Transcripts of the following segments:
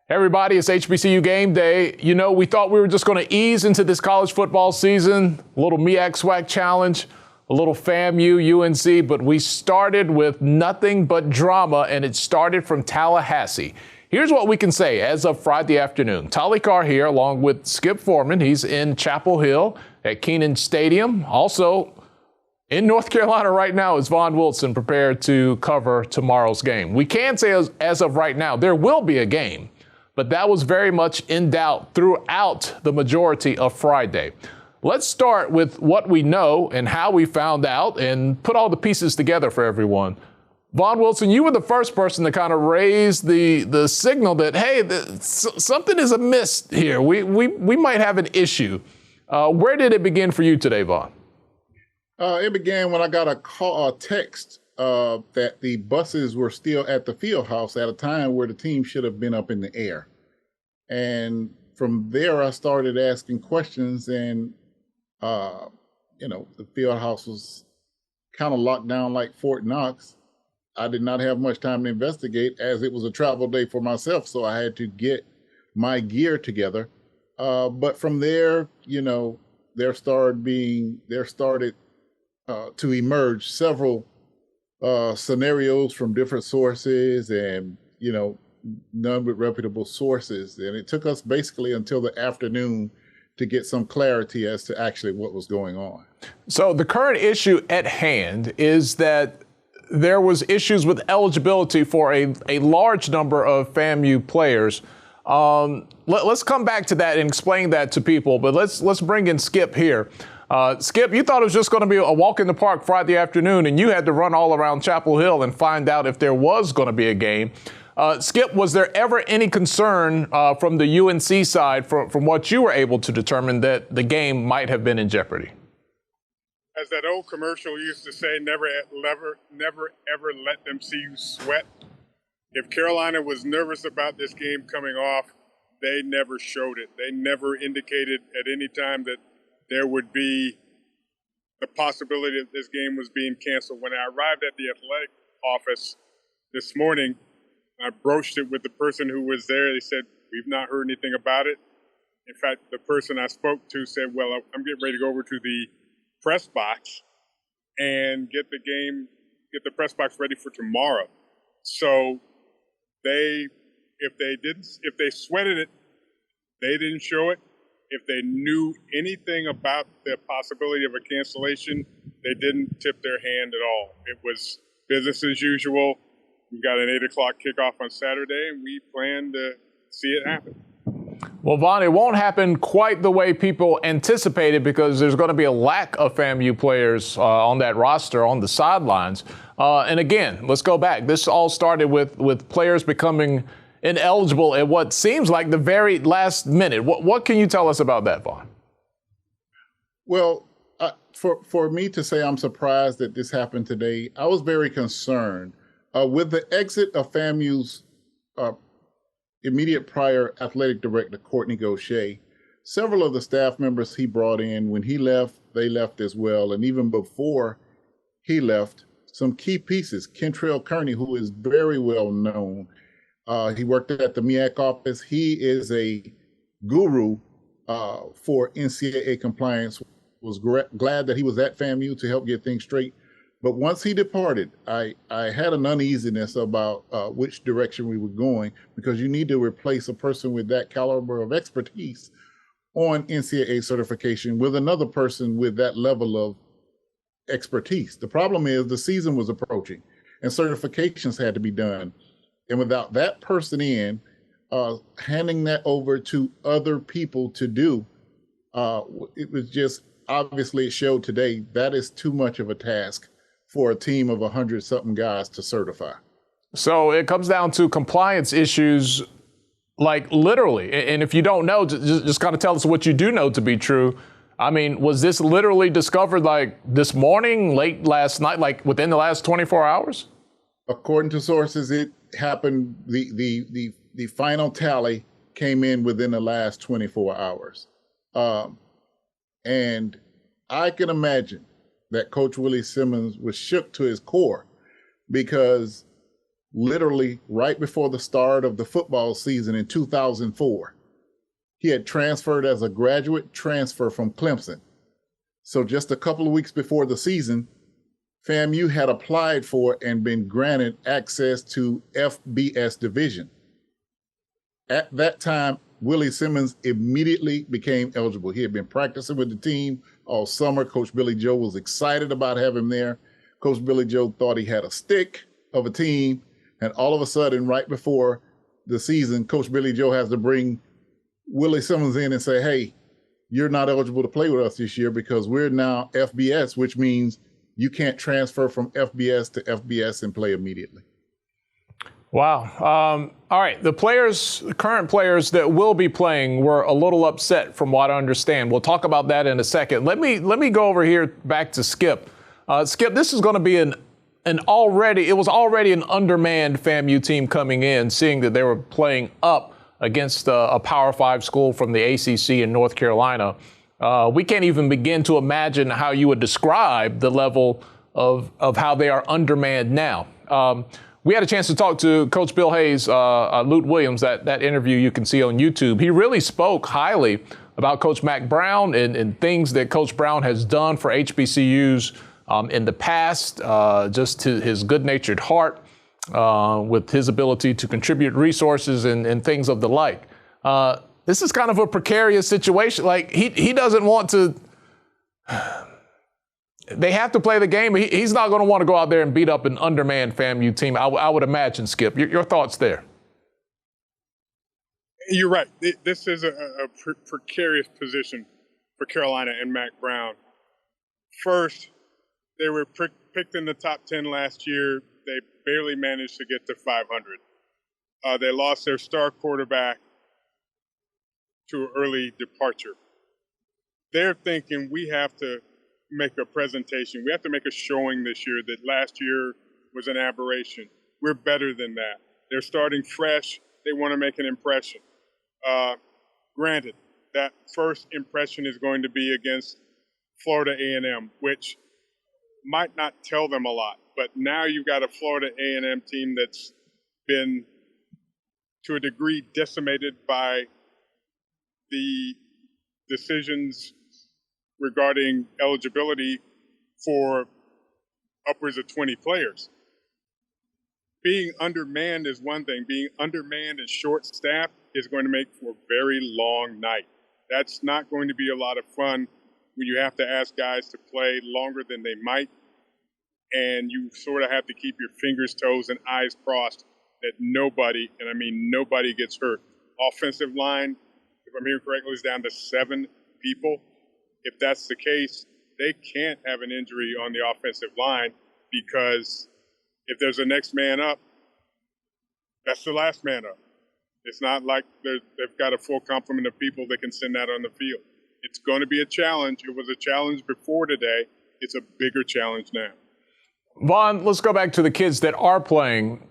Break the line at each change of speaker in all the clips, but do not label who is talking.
Hey everybody, it's HBCU Game Day. You know, we thought we were just going to ease into this college football season, a little MEAC SWAC challenge, a little FAMU, UNC, but we started with nothing but drama, and it started from Tallahassee. Here's what we can say as of Friday afternoon. Tolly Carr here, along with Skip Foreman. He's in Chapel Hill at Kenan Stadium. Also in North Carolina right now is Vaughn Wilson, prepared to cover tomorrow's game. We can say as of right now, there will be a game, but that was very much in doubt throughout the majority of Friday. Let's start with what we know and how we found out and put all the pieces together for everyone. Vaughn Wilson, you were the first person to kind of raise the signal that, hey, something is amiss here. We might have an issue. Where did it begin for you today, Vaughn?
It began when I got a text that the buses were still at the field house at a time where the team should have been up in the air. And from there, I started asking questions, and, the field house was kind of locked down like Fort Knox. I did not have much time to investigate, as it was a travel day for myself, so I had to get my gear together. But from there, there started to emerge several scenarios from different sources, and none but reputable sources. And it took us basically until the afternoon to get some clarity as to actually what was going on.
So the current issue at hand is that there was issues with eligibility for a large number of FAMU players. Let's come back to that and explain that to people, but let's bring in Skip here. Skip, you thought it was just going to be a walk in the park Friday afternoon, and you had to run all around Chapel Hill and find out if there was going to be a game. Skip, was there ever any concern from the UNC side, from what you were able to determine, that the game might have been in jeopardy?
As that old commercial used to say, never ever let them see you sweat. If Carolina was nervous about this game coming off, they never showed it. They never indicated at any time that there would be the possibility that this game was being canceled. When I arrived at the athletic office this morning, I broached it with the person who was there. They said, we've not heard anything about it. In fact, the person I spoke to said, well, I'm getting ready to go over to the press box and get the press box ready for tomorrow. So if they sweated it, they didn't show it. If they knew anything about the possibility of a cancellation, they didn't tip their hand at all. It was business as usual. We've got an 8 o'clock kickoff on Saturday, and we plan to see it happen.
Well, Vaughn, it won't happen quite the way people anticipated, because there's going to be a lack of FAMU players on that roster on the sidelines. And again, let's go back. This all started with players becoming ineligible at what seems like the very last minute. What can you tell us about that, Vaughn?
Well, for me to say I'm surprised that this happened today, I was very concerned. With the exit of FAMU's immediate prior athletic director, Courtney Gaucher, several of the staff members he brought in, when he left, they left as well. And even before he left, some key pieces, Kentrell Kearney, who is very well known, he worked at the MEAC office. He is a guru for NCAA compliance. Was glad that he was at FAMU to help get things straight. But once he departed, I had an uneasiness about which direction we were going, because you need to replace a person with that caliber of expertise on NCAA certification with another person with that level of expertise. The problem is the season was approaching and certifications had to be done. And without that person in, handing that over to other people to do, it was just, obviously it showed today that is too much of a task for a team of 100-something guys to certify.
So it comes down to compliance issues, like literally. And if you don't know, just kind of tell us what you do know to be true. I mean, was this literally discovered like this morning, late last night, like within the last 24 hours?
According to sources, it happened, the final tally came in within the last 24 hours. And I can imagine that Coach Willie Simmons was shook to his core, because literally right before the start of the football season in 2004. He had transferred as a graduate transfer from Clemson. So just a couple of weeks before the season, FAMU had applied for and been granted access to FBS division. At that time, Willie Simmons immediately became eligible. He had been practicing with the team all summer. Coach Billy Joe was excited about having him there. Coach Billy Joe thought he had a stick of a team. And all of a sudden, right before the season, Coach Billy Joe has to bring Willie Simmons in and say, hey, you're not eligible to play with us this year because we're now FBS, which means you can't transfer from FBS to FBS and play immediately.
Wow. All right. The current players that will be playing were a little upset from what I understand. We'll talk about that in a second. Let me go over here back to Skip. Skip, this is going to be it was already an undermanned FAMU team coming in, seeing that they were playing up against a Power 5 school from the ACC in North Carolina. We can't even begin to imagine how you would describe the level of how they are undermanned now. We had a chance to talk to Coach Bill Hayes, Lute Williams, that interview you can see on YouTube. He really spoke highly about Coach Mack Brown and things that Coach Brown has done for HBCUs in the past, just to his good-natured heart, with his ability to contribute resources and things of the like. This is kind of a precarious situation. Like, he doesn't want to. They have to play the game. He's not going to want to go out there and beat up an undermanned FAMU team, I would imagine, Skip. Your thoughts there?
You're right. This is a precarious position for Carolina and Mack Brown. First, they were picked in the top 10 last year. They barely managed to get to 500. They lost their star quarterback to an early departure. They're thinking we have to make a presentation. We have to make a showing this year that last year was an aberration. We're better than that. They're starting fresh. They want to make an impression. Granted, that first impression is going to be against Florida A&M, which might not tell them a lot. But now you've got a Florida A&M team that's been, to a degree, decimated by the decisions regarding eligibility for upwards of 20 players. Being undermanned is one thing. Being undermanned and short-staffed is going to make for a very long night. That's not going to be a lot of fun when you have to ask guys to play longer than they might, and you sort of have to keep your fingers, toes, and eyes crossed that nobody, and I mean nobody, gets hurt. Offensive line, if I'm hearing correctly, is down to 7 people. If that's the case, they can't have an injury on the offensive line, because if there's a next man up, that's the last man up. It's not like they've got a full complement of people that can send that on the field. It's going to be a challenge. It was a challenge before today. It's a bigger challenge now.
Vaughn, let's go back to the kids that are playing.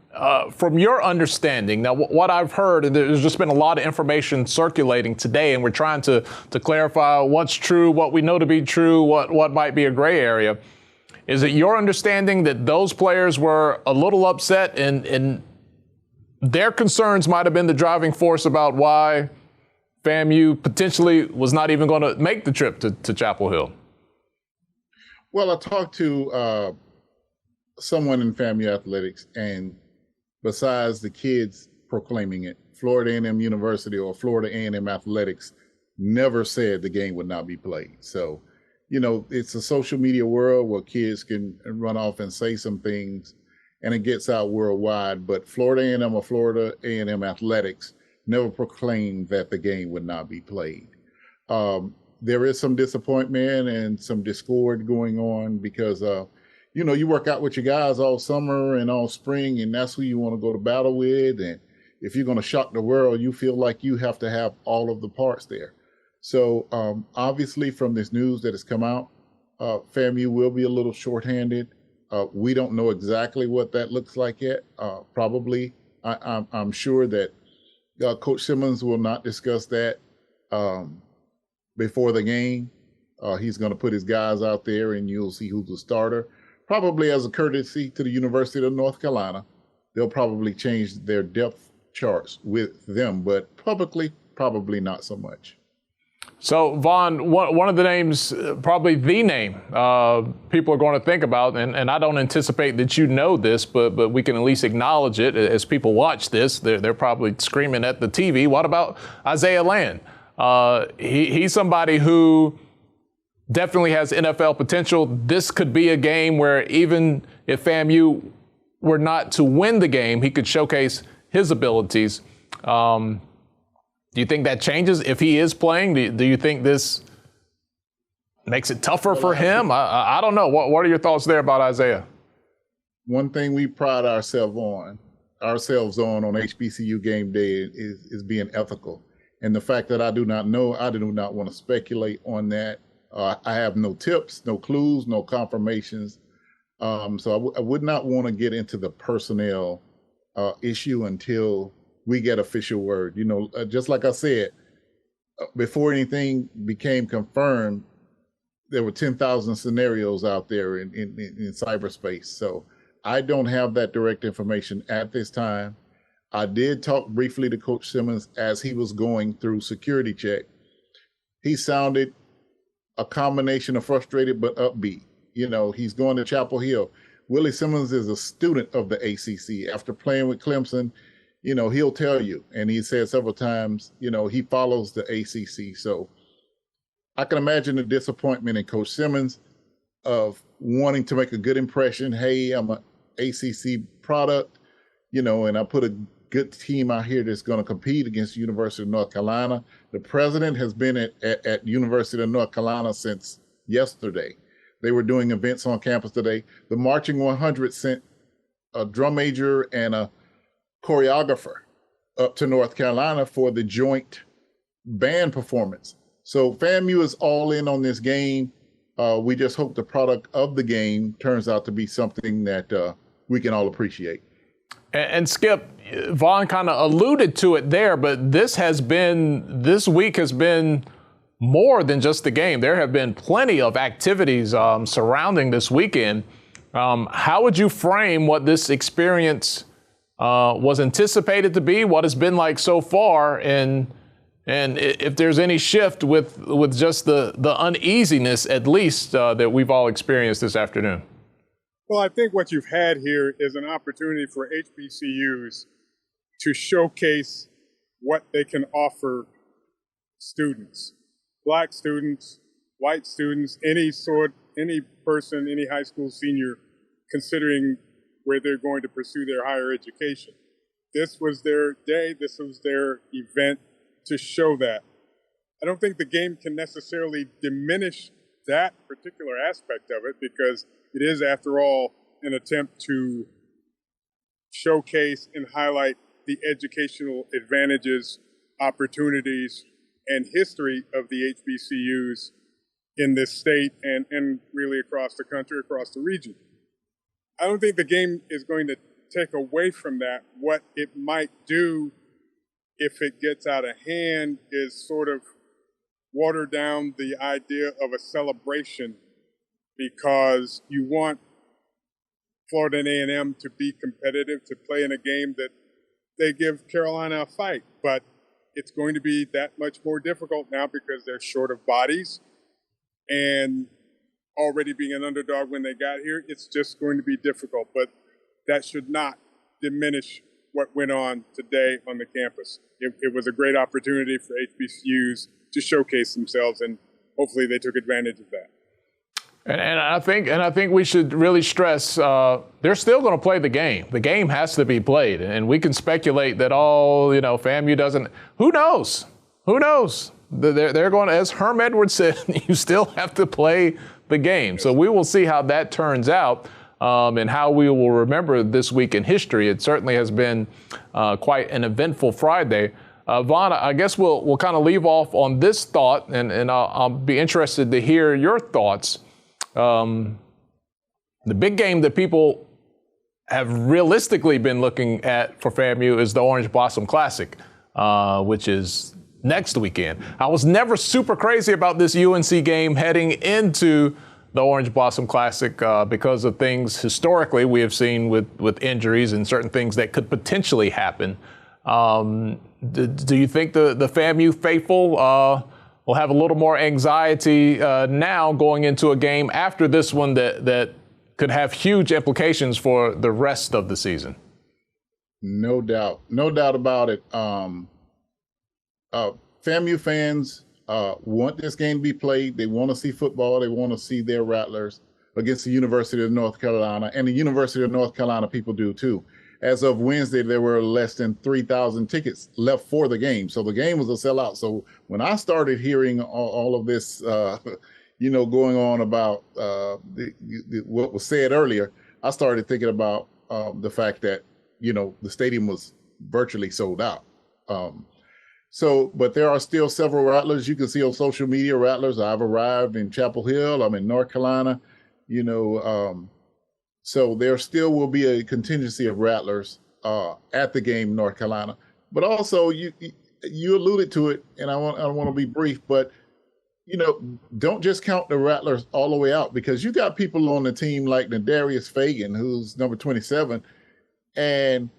From your understanding, now what I've heard, and there's just been a lot of information circulating today, and we're trying to clarify what's true, what we know to be true, what might be a gray area. Is it your understanding that those players were a little upset and their concerns might have been the driving force about why FAMU potentially was not even going to make the trip to Chapel Hill?
Well, I talked to someone in FAMU athletics, and besides the kids proclaiming it, Florida A&M University or Florida A&M Athletics never said the game would not be played. So, you know, it's a social media world where kids can run off and say some things, and it gets out worldwide. But Florida A&M or Florida A&M Athletics never proclaimed that the game would not be played. There is some disappointment and some discord going on because, you know, you work out with your guys all summer and all spring, and that's who you want to go to battle with. And if you're going to shock the world, you feel like you have to have all of the parts there. So obviously from this news that has come out, FAMU will be a little shorthanded. We don't know exactly what that looks like yet. Probably, I'm sure that Coach Simmons will not discuss that before the game. He's going to put his guys out there, and you'll see who's the starter. Probably as a courtesy to the University of North Carolina, they'll probably change their depth charts with them, but publicly, probably not so much.
So, Vaughn, one of the names, probably the name people are going to think about, and I don't anticipate that you know this, but we can at least acknowledge it as people watch this. They're probably screaming at the TV. What about Isaiah Land? He's somebody who definitely has NFL potential. This could be a game where even if FAMU were not to win the game, he could showcase his abilities. Do you think that changes if he is playing? Do you think this makes it tougher for him? I don't know. What are your thoughts there about Isaiah?
One thing we pride ourselves on HBCU Game Day is being ethical. And the fact that I do not know, I do not want to speculate on that. I have no tips, no clues, no confirmations. So I would not want to get into the personnel issue until we get official word. You know, just like I said, before anything became confirmed, there were 10,000 scenarios out there in cyberspace. So I don't have that direct information at this time. I did talk briefly to Coach Simmons as he was going through security check. He sounded a combination of frustrated but upbeat. You know, he's going to Chapel Hill. Willie Simmons is a student of the ACC. After playing with Clemson, you know, he'll tell you, and he said several times, you know, he follows the ACC. So I can imagine the disappointment in Coach Simmons of wanting to make a good impression. Hey, I'm an ACC product, you know, and I put a good team out here that's going to compete against the University of North Carolina. The president has been at University of North Carolina since yesterday. They were doing events on campus today. The Marching 100 sent a drum major and a choreographer up to North Carolina for the joint band performance. So FAMU is all in on this game. We just hope the product of the game turns out to be something that we can all appreciate.
And Skip, Vaughn kind of alluded to it there, but this week has been more than just the game. There have been plenty of activities surrounding this weekend. How would you frame what this experience was anticipated to be, what it's been like so far, and if there's any shift with just the uneasiness, at least, that we've all experienced this afternoon?
Well, I think what you've had here is an opportunity for HBCUs to showcase what they can offer students, Black students, white students, any person, any high school senior considering where they're going to pursue their higher education. This was their day, this was their event to show that. I don't think the game can necessarily diminish that particular aspect of it, because it is, after all, an attempt to showcase and highlight the educational advantages, opportunities, and history of the HBCUs in this state and really across the country, across the region. I don't think the game is going to take away from that. What it might do, if it gets out of hand, is sort of water down the idea of a celebration, because you want Florida A&M to be competitive, to play in a game that they give Carolina a fight. But it's going to be that much more difficult now because they're short of bodies, and already being an underdog when they got here, it's just going to be difficult. But that should not diminish what went on today on the campus. It was a great opportunity for HBCUs to showcase themselves, and hopefully they took advantage of that.
And I think we should really stress they're still going to play the game. The game has to be played, and we can speculate that FAMU doesn't. Who knows? Who knows? They're going to, as Herm Edwards said, you still have to play the game. So we will see how that turns out and how we will remember this week in history. It certainly has been quite an eventful Friday. Vaughn, I guess we'll kind of leave off on this thought, and I'll be interested to hear your thoughts. The big game that people have realistically been looking at for FAMU is the Orange Blossom Classic, which is next weekend. I was never super crazy about this UNC game heading into the Orange Blossom Classic because of things historically we have seen with injuries and certain things that could potentially happen. Do you think the FAMU faithful will have a little more anxiety now going into a game after this one that could have huge implications for the rest of the season?
No doubt about it. FAMU fans want this game to be played. They want to see football. They want to see their Rattlers against the University of North Carolina, and the University of North Carolina people do too. As of Wednesday, there were less than 3,000 tickets left for the game. So the game was a sellout. So when I started hearing all of this, going on about what was said earlier, I started thinking about the fact that, the stadium was virtually sold out. But there are still several Rattlers. You can see on social media, Rattlers. I've arrived in Chapel Hill. I'm in North Carolina, so there still will be a contingency of Rattlers at the game in North Carolina. But also, you alluded to it, and I want to be brief, but don't just count the Rattlers all the way out, because you got people on the team like Nadarius Fagan, who's number 27, and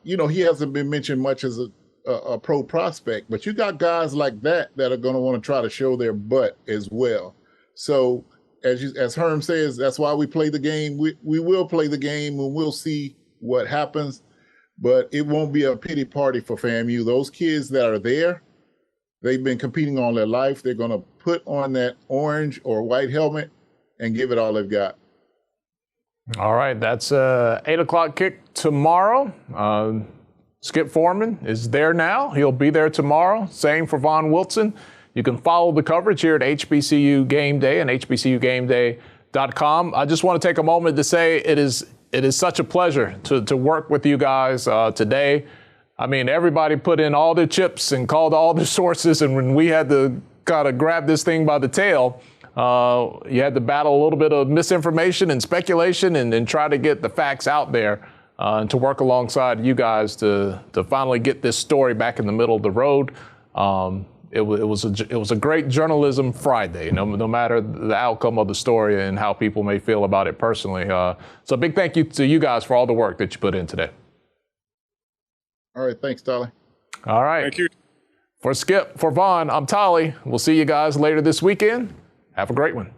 he hasn't been mentioned much as a pro prospect, but you got guys like that are going to want to try to show their butt as well. So as Herm says, that's why we play the game. We will play the game, and we'll see what happens, but it won't be a pity party for FAMU. Those kids that are there, they've been competing all their life. They're going to put on that orange or white helmet and give it all they've got.
All right, that's 8 o'clock kick tomorrow. Skip Foreman is there now. He'll be there tomorrow. Same for Vaughn Wilson. You can follow the coverage here at HBCU Game Day and HBCUGameday.com. I just want to take a moment to say it is such a pleasure to work with you guys today. I mean, everybody put in all their chips and called all their sources, and when we had to kind of grab this thing by the tail, you had to battle a little bit of misinformation and speculation and try to get the facts out there. And to work alongside you guys to finally get this story back in the middle of the road. It was a great journalism Friday, no matter the outcome of the story and how people may feel about it personally. So a big thank you to you guys for all the work that you put in today.
All right, thanks, Tolly.
All right.
Thank you.
For Skip, for Vaughn, I'm Tolly. We'll see you guys later this weekend. Have a great one.